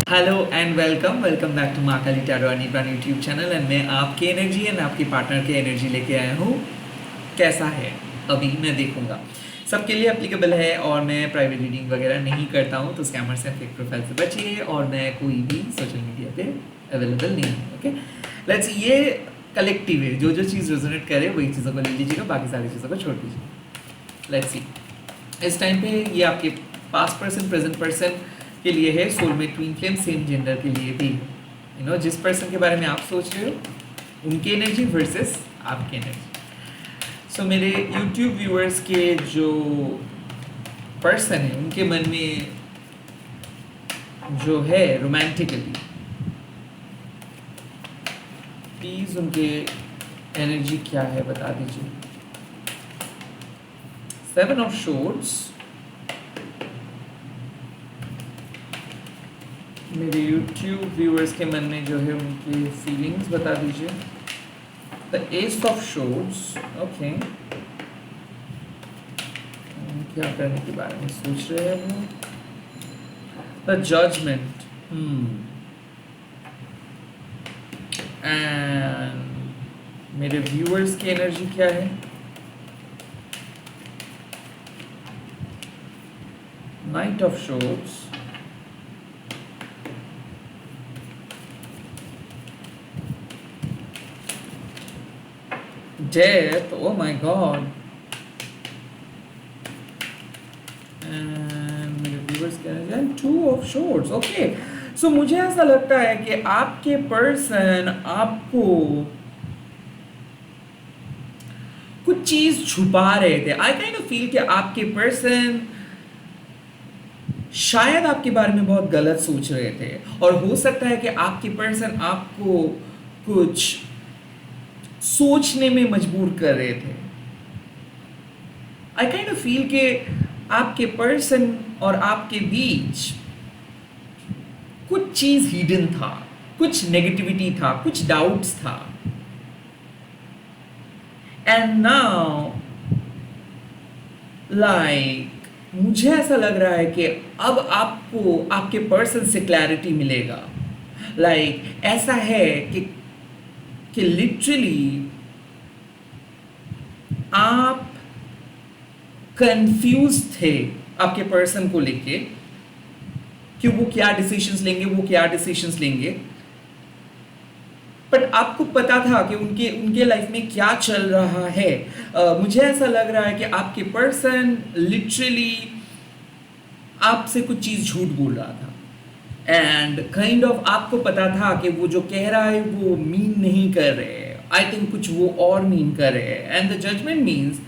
Hello and welcome welcome back to Mahakali tarot and Ibran YouTube channel and मैं आपकी energy and आपकी partner की energy लेके आया हूँ। कैसा है अभी मैं देखूँगा, सबके लिए एप्लीकेबल है और मैं प्राइवेट रीडिंग वगैरह नहीं करता हूँ, तो स्कैमर्स एंड फेक प्रोफाइल से बचिए और मैं कोई भी सोशल मीडिया पे अवेलेबल नहीं हूँ। ओके, लेट्स ये कलेक्टिव है, जो जो चीज़ रेजोनेट करे वही चीज़ों को ले लीजिएगा, बाकी सारी चीज़ों को छोड़ दीजिए। लेट्स सी, इस टाइम पे ये आपके पास्ट पर्सन प्रेजेंट पर्सन के लिए है, soulmate twin flame same gender के लिए भी, जिस पर्सन के बारे में आप सोच रहे हो उनकी एनर्जी वर्सेस आपकी एनर्जी। सो मेरे यूट्यूब व्यूअर्स के जो पर्सन है उनके मन में जो है रोमांटिकली, प्लीज उनके एनर्जी क्या है बता दीजिए। 7 ऑफ शॉर्ट्स, मेरे YouTube व्यूअर्स के मन में जो है उनकी फीलिंग्स बता दीजिए। The S of shorts, okay, क्या करने के बारे में सोच रहे हैं वो। द जजमेंट, एंड मेरे व्यूअर्स की एनर्जी क्या है। Night of shorts, death, oh my god, and मेरे व्यूअर्स क्या है, 2 ऑफ शॉर्ट्स। ओके, सो मुझे ऐसा लगता है कि आपके पर्सन आपको कुछ चीज छुपा रहे थे। आई काइंड ऑफ फील कि आपके पर्सन शायद आपके बारे में बहुत गलत सोच रहे थे, और हो सकता है कि आपके पर्सन आपको कुछ सोचने में मजबूर कर रहे थे। आई काइंड ऑफ फील कि आपके पर्सन और आपके बीच कुछ चीज हिडन था, कुछ नेगेटिविटी था, कुछ डाउट्स था, एंड नाउ लाइक मुझे ऐसा लग रहा है कि अब आपको आपके पर्सन से क्लैरिटी मिलेगा। लाइक ऐसा है कि लिटरली आप कंफ्यूज थे आपके पर्सन को लेके कि वो क्या डिसीजंस लेंगे, बट आपको पता था कि उनके लाइफ में क्या चल रहा है। मुझे ऐसा लग रहा है कि आपके पर्सन लिटरली आपसे कुछ चीज झूठ बोल रहा था, एंड काइंड ऑफ आपको पता था कि वो जो कह रहा है वो मीन नहीं कर रहे हैं। आई थिंक कुछ वो और मीन कर रहे हैं, एंड द जजमेंट मीन्स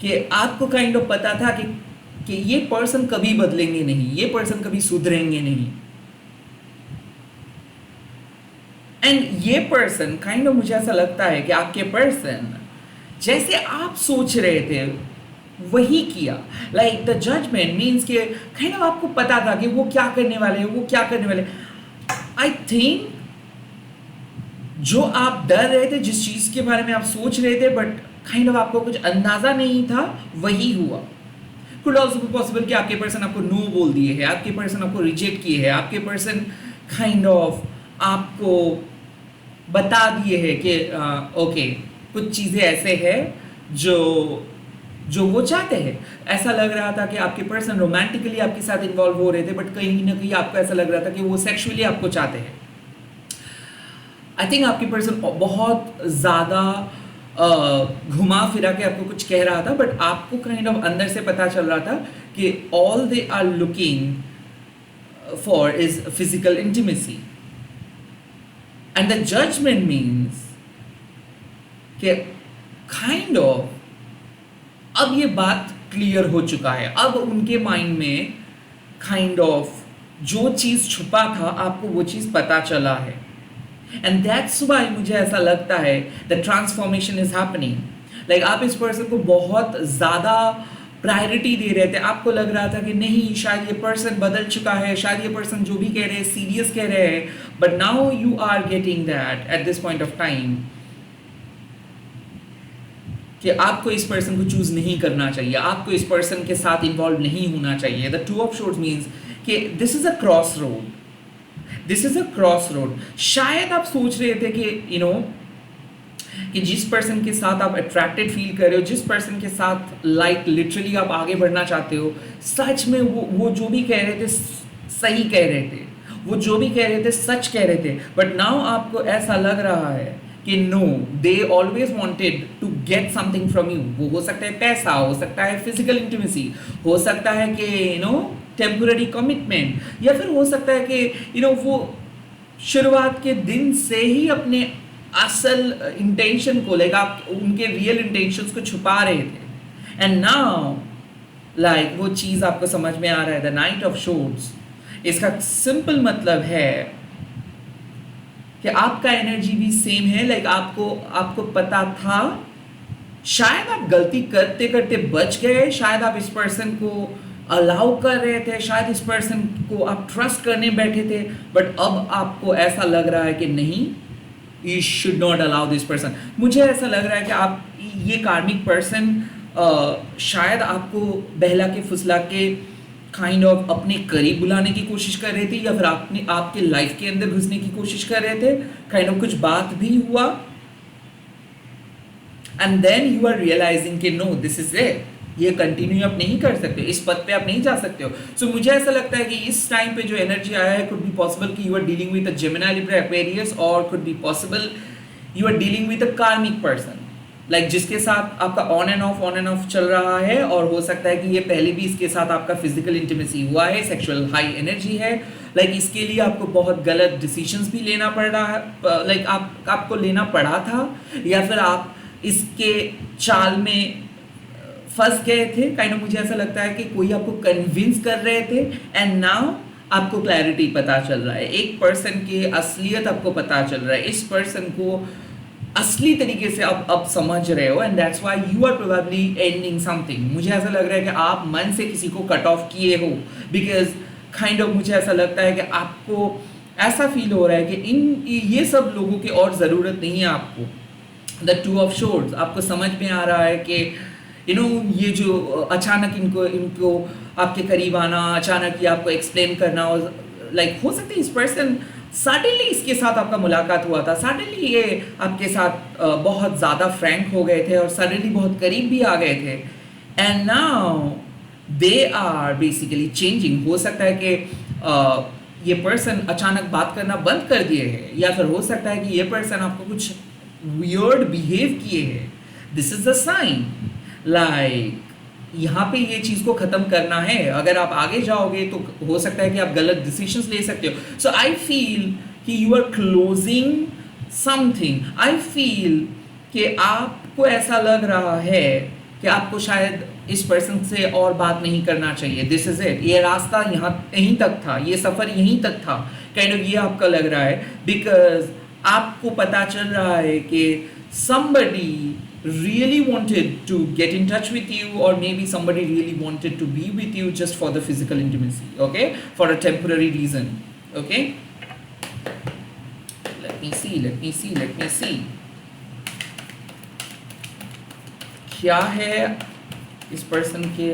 कि आपको काइंड ऑफ पता था कि ये पर्सन कभी बदलेंगे नहीं, ये पर्सन कभी सुधरेंगे नहीं, एंड ये पर्सन काइंड ऑफ मुझे ऐसा लगता है कि आपके पर्सन जैसे आप सोच रहे थे वही किया। लाइक द जजमेंट मीन्स के काइंड ऑफ आपको पता था कि वो क्या करने वाले। आई थिंक जो आप डर रहे थे, जिस चीज के बारे में आप सोच रहे थे, बट काइंड ऑफ आपको कुछ अंदाजा नहीं था, वही हुआ। कुड ऑल्सो बी पॉसिबल कि आपके पर्सन आपको नो बोल दिए है, आपके पर्सन आपको रिजेक्ट किए है, आपके पर्सन काइंड ऑफ आपको बता दिए है कि ओके कुछ चीजें ऐसे हैं जो वो चाहते हैं। ऐसा लग रहा था कि आपके पर्सन रोमांटिकली आपके साथ इन्वॉल्व हो रहे थे, बट कहीं ना कहीं आपको ऐसा लग रहा था कि वो सेक्सुअली आपको चाहते हैं। आई थिंक आपकी पर्सन बहुत ज़्यादा घुमा फिरा के आपको कुछ कह रहा था, बट आपको काइंड ऑफ अंदर से पता चल रहा था कि all they are looking for is physical intimacy, and the judgement means कि काइंड ऑफ अब ये बात क्लियर हो चुका है। अब उनके माइंड में काइंड ऑफ जो चीज़ छुपा था आपको वो चीज़ पता चला है, एंड दैट्स व्हाई मुझे ऐसा लगता है the transformation is happening. Like आप इस पर्सन को बहुत ज़्यादा प्रायोरिटी दे रहे थे, आपको लग रहा था कि नहीं शायद ये पर्सन बदल चुका है, शायद ये पर्सन जो भी कह रहे हैं सीरियस कह रहे हैं, but now you are getting that at this point of time कि आपको इस पर्सन को चूज नहीं करना चाहिए, आपको इस पर्सन के साथ इन्वॉल्व नहीं होना चाहिए। द 2 ऑफ शॉर्ट्स मीन्स कि this is a cross road, this is a cross road. शायद आप सोच रहे थे कि कि जिस पर्सन के साथ आप अट्रैक्टेड फील कर रहे हो, जिस पर्सन के साथ लाइक लिटरली आप आगे बढ़ना चाहते हो, सच में वो जो भी कह रहे थे सही कह रहे थे, वो जो भी कह रहे थे सच कह रहे थे, बट नाउ आपको ऐसा लग रहा है कि no, they always wanted to get something from you. वो हो सकता है पैसा, हो सकता है फिजिकल इंटीमेसी, हो सकता है कि टेम्पोररी कमिटमेंट, या फिर हो सकता है कि वो शुरुआत के दिन से ही अपने असल इंटेंशन को, लाइक आप उनके रियल इंटेंशंस को छुपा रहे थे, एंड नाउ लाइक वो चीज़ आपको समझ में आ रहा है। द नाइट ऑफ शोर्ड्स, इसका सिंपल मतलब है कि आपका एनर्जी भी सेम है। लाइक आपको पता था, शायद आप गलती करते करते बच गए, शायद आप इस पर्सन को अलाउ कर रहे थे, शायद इस पर्सन को आप ट्रस्ट करने बैठे थे, बट अब आपको ऐसा लग रहा है कि नहीं, you should not allow this person. मुझे ऐसा लग रहा है कि आप ये कार्मिक पर्सन शायद आपको बहला के फुसला के काइंड ऑफ अपने करीब बुलाने की कोशिश कर रहे थे, या फिर आपके लाइफ के अंदर घुसने की कोशिश कर रहे थे। काइंड ऑफ कुछ बात भी हुआ, and then you are realising कि नो, दिस इज इट, ये कंटिन्यू आप नहीं कर सकते, इस पद पे आप नहीं जा सकते हो। सो मुझे ऐसा लगता है कि इस टाइम पे जो एनर्जी आया है, कुड बी पॉसिबल कि you are dealing with a Gemini, Libra, Aquarius, और could be possible you are dealing with a karmic person, like जिसके साथ आपका ऑन एंड ऑफ चल रहा है, और हो सकता है कि ये पहले भी इसके साथ आपका फिजिकल इंटीमेसी हुआ है, सेक्सुअल हाई एनर्जी है। लाइक इसके लिए आपको बहुत गलत डिसीजंस भी लेना पड़ रहा है, लाइक आपको लेना पड़ा था, या फिर आप इसके चाल में फंस गए थे। काइंड ऑफ मुझे ऐसा लगता है कि कोई आपको कन्विंस कर रहे थे, एंड नाउ आपको क्लैरिटी पता चल रहा है, एक पर्सन की असलियत आपको पता चल रहा है, इस पर्सन को असली तरीके से अब समझ रहे हो, and that's why you are probably ending something. मुझे ऐसा लग रहा है कि आप मन से किसी को कट ऑफ किए हो, बिकॉज काइंड ऑफ मुझे ऐसा लगता है कि आपको ऐसा फील हो रहा है कि ये सब लोगों की और ज़रूरत नहीं है आपको। द टू ऑफ शोर्ड्स, आपको समझ में आ रहा है कि ये जो अचानक इनको आपके करीब आना, अचानक ये आपको एक्सप्लेन करना, और लाइक हो सकता है इस पर्सन सडनली इसके साथ आपका मुलाकात हुआ था, सडनली ये आपके साथ बहुत ज़्यादा फ्रैंक हो गए थे, और सडनली बहुत करीब भी आ गए थे, and now they are basically changing. हो सकता है कि ये पर्सन अचानक बात करना बंद कर दिए है, या फिर हो सकता है कि ये पर्सन आपको कुछ वियर्ड बिहेव किए हैं। This is the sign, like यहाँ पे ये चीज़ को ख़त्म करना है। अगर आप आगे जाओगे तो हो सकता है कि आप गलत डिसीजंस ले सकते हो। सो आई फील कि you are closing something. I feel कि आपको ऐसा लग रहा है कि आपको शायद इस पर्सन से और बात नहीं करना चाहिए। दिस इज इट, ये रास्ता यहीं तक था, ये सफ़र यहीं तक था, काइंड ऑफ ये आपका लग रहा है, बिकॉज आपको पता चल रहा है कि somebody really wanted to get in touch with you, or maybe somebody really wanted to be with you just for the physical intimacy, okay, for a temporary reason, okay. Let me see क्या है इस person के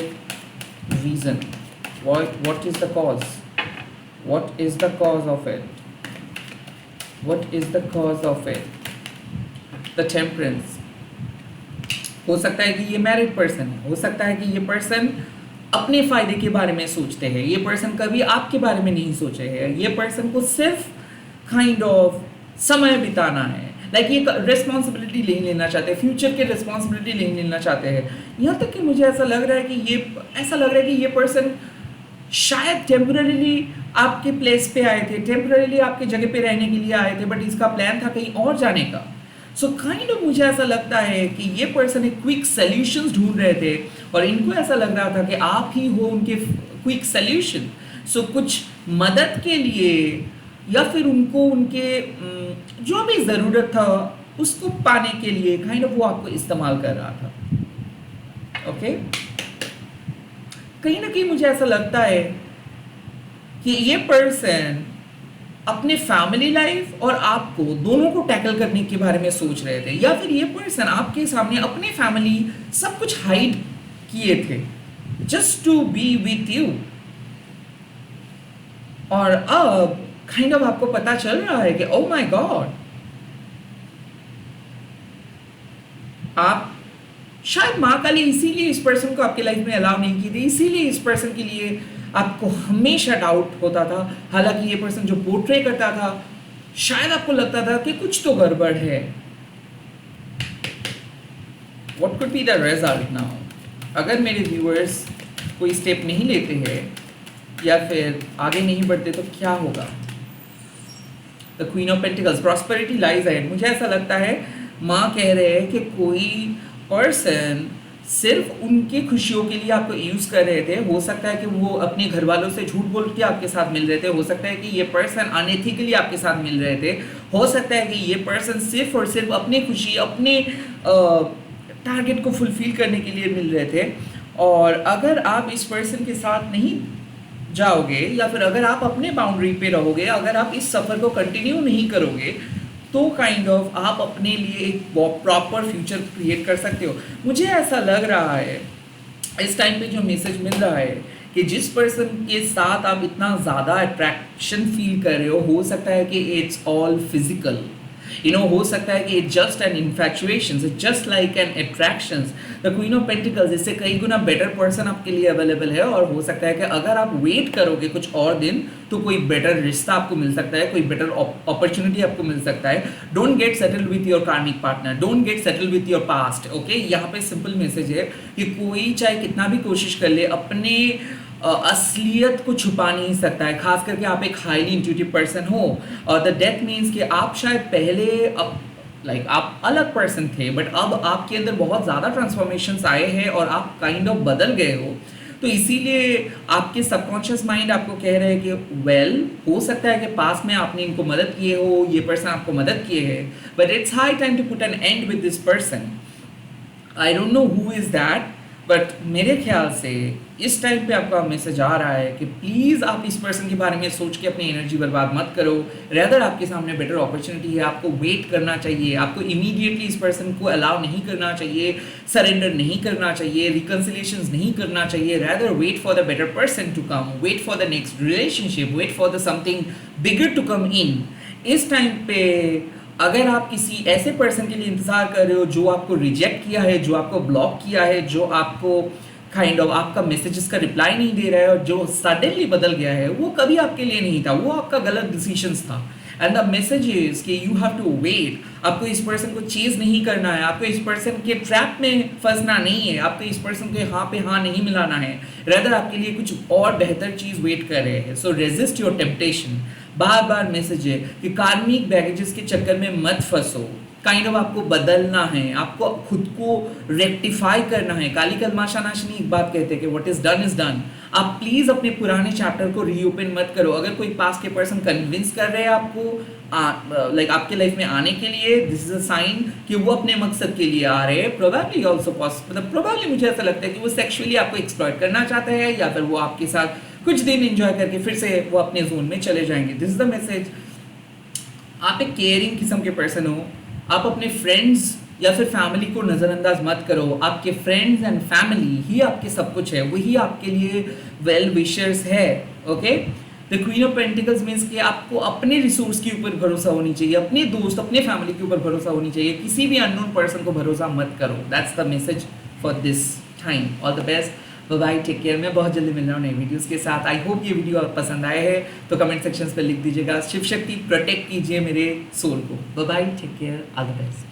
reason, what is the cause, what is the cause of it, the temperance। हो सकता है कि ये married person है, हो सकता है कि ये पर्सन अपने फायदे के बारे में सोचते हैं, ये पर्सन कभी आपके बारे में नहीं सोचे हैं, ये पर्सन को सिर्फ काइंड ऑफ समय बिताना है, लाइक ये रिस्पॉन्सिबिलिटी नहीं लेना चाहते, फ्यूचर के रिस्पॉन्सिबिलिटी नहीं लेना चाहते हैं। यहाँ तक कि मुझे ऐसा लग रहा है कि ये पर्सन शायद टेम्पररीली आपके प्लेस पे आए थे, टेम्पररीली आपके जगह पे रहने के लिए आए थे, बट इसका प्लान था कहीं और जाने का। सो काइंड ऑफ मुझे ऐसा लगता है कि ये पर्सन एक क्विक सॉल्यूशंस ढूंढ रहे थे, और इनको ऐसा लग रहा था कि आप ही हो उनके क्विक सॉल्यूशन। सो कुछ मदद के लिए, या फिर उनको उनके जो भी ज़रूरत था उसको पाने के लिए काइंड ऑफ वो आपको इस्तेमाल कर रहा था, ओके। कहीं ना कहीं मुझे ऐसा लगता है कि ये पर्सन अपने फैमिली लाइफ और आपको दोनों को टैकल करने के बारे में सोच रहे थे, या फिर ये पर्सन आपके सामने अपने फैमिली सब कुछ हाइड किए थे just to be with you, और अब काइंड ऑफ आपको पता चल रहा है कि ओ माय गॉड, आप शायद माँ काली इसीलिए इस पर्सन को आपके लाइफ में अलाउ नहीं की थी, इसीलिए इस पर्सन के लिए आपको हमेशा डाउट होता था। हालांकि ये पर्सन जो पोर्ट्रे करता था, शायद आपको लगता था कि कुछ तो गड़बड़ है। What could be the result now? अगर मेरे व्यूअर्स कोई स्टेप नहीं लेते हैं या फिर आगे नहीं बढ़ते तो क्या होगा? The queen of pentacles, prosperity lies ahead. मुझे ऐसा लगता है माँ कह रहे हैं कि कोई पर्सन सिर्फ उनकी खुशियों के लिए आपको यूज़ कर रहे थे। हो सकता है कि वो अपने घर वालों से झूठ बोल के आपके साथ मिल रहे थे, हो सकता है कि ये पर्सन अनएथिकली आपके साथ मिल रहे थे, हो सकता है कि ये पर्सन सिर्फ और सिर्फ अपनी खुशी, अपने टारगेट को फुलफिल करने के लिए मिल रहे थे। और अगर आप इस पर्सन के साथ नहीं जाओगे या फिर अगर आप अपने बाउंड्री पे रहोगे, अगर आप इस सफ़र को कंटिन्यू नहीं करोगे, तो काइंड ऑफ आप अपने लिए एक प्रॉपर फ्यूचर क्रिएट कर सकते हो। मुझे ऐसा लग रहा है इस टाइम पे जो मैसेज मिल रहा है कि जिस पर्सन के साथ आप इतना ज़्यादा अट्रैक्शन फील कर रहे हो सकता है कि इट्स ऑल फिजिकल, हो सकता है कि it's just an infatuation, just like an attractions. The queen of pentacles, इससे कई गुना बेटर पर्सन आपके लिए अवेलेबल है। और हो सकता है कि अगर आप वेट करोगे कुछ और दिन तो कोई बेटर रिश्ता आपको मिल सकता है, कोई बेटर अपॉर्चुनिटी आपको मिल सकता है। Don't get settled with your karmic partner, don't get settled with your past. Okay, यहाँ पे सिंपल मैसेज है कि कोई चाहे कितना भी कोशिश कर ले, अपने असलियत को छुपा नहीं सकता है, खास करके आप एक हाईली इंट्यूटिव पर्सन हो। और द डेथ मीन्स कि आप शायद पहले आप अलग पर्सन थे, बट अब आपके अंदर बहुत ज़्यादा ट्रांसफॉर्मेशंस आए हैं और आप काइंड ऑफ बदल गए हो। तो इसीलिए आपके सबकॉन्शियस माइंड आपको कह रहे हैं कि हो सकता है कि पास में आपने इनको मदद किए हो, ये पर्सन आपको मदद किए है, but it's high time to put an end with this person. I don't know who is that, but मेरे ख्याल से इस टाइम पे आपका मैसेज आ रहा है कि प्लीज़ आप इस पर्सन के बारे में सोच के अपनी एनर्जी बर्बाद मत करो। रेदर आपके सामने बेटर अपॉर्चुनिटी है, आपको वेट करना चाहिए, आपको इमीडिएटली इस पर्सन को अलाउ नहीं करना चाहिए, सरेंडर नहीं करना चाहिए, रिकन्सिलेशंस नहीं करना चाहिए। Rather wait for the better person to come, wait for the next relationship, wait for the something bigger to come in. इस टाइम पे अगर आप किसी ऐसे पर्सन के लिए इंतज़ार कर रहे हो जो आपको रिजेक्ट किया है, जो आपको ब्लॉक किया है, जो आपको काइंड ऑफ आपका मैसेजेस का रिप्लाई नहीं दे रहा है और जो सडनली बदल गया है, वो कभी आपके लिए नहीं था, वो आपका गलत डिसीजंस था। एंड द मैसेज इज कि यू हैव टू वेट। आपको इस पर्सन को चेज नहीं करना है, आपको इस पर्सन के ट्रैप में फंसना नहीं है, आपको इस पर्सन के हाँ पे हाँ नहीं मिलाना है। रेदर आपके लिए कुछ और बेहतर चीज़ वेट कर रहे हैं। So resist your temptation. बार बार मैसेज है कि कार्मिक बैगेजेस के चक्कर में मत फंसो। काइंड ऑफ आपको बदलना है, आपको खुद को रेक्टिफाई करना है। काली कलमाशा नाशनी एक बात कहते हैं कि what is done is done. आप प्लीज अपने पुराने चैप्टर को रीओपन मत करो। अगर कोई पास के पर्सन कन्विंस कर रहे हैं आपको आपके लाइफ में आने के लिए, दिस इज अ साइन कि वो अपने मकसद के लिए आ रहे हैं। प्रोबेबली ऑल्सो मतलब प्रोबेबली मुझे ऐसा लगता है कि वो सेक्सुअली आपको एक्सप्लॉइट करना चाहते हैं या फिर वो आपके साथ कुछ दिन एंजॉय करके फिर से वो अपने जोन में चले जाएंगे। This is the message. आप एक केयरिंग किस्म के पर्सन हो, आप अपने फ्रेंड्स या फिर फैमिली को नज़रअंदाज मत करो। आपके फ्रेंड्स एंड फैमिली ही आपके सब कुछ है, वही आपके लिए वेल विशर्स है। Okay, the queen of pentacles means कि आपको अपने रिसोर्स के ऊपर भरोसा होनी चाहिए, अपने दोस्त अपने फैमिली के ऊपर भरोसा होनी चाहिए, किसी भी अननोन पर्सन को भरोसा मत करो। That's the message for this time. All the best, bye, take care. मैं बहुत जल्दी मिल रहा हूँ नई वीडियोस के साथ। आई होप ये वीडियो आप पसंद आए हैं तो कमेंट सेक्शंस पे लिख दीजिएगा। शिव शक्ति प्रोटेक्ट कीजिए मेरे सोल को। Bye, take care, all the best.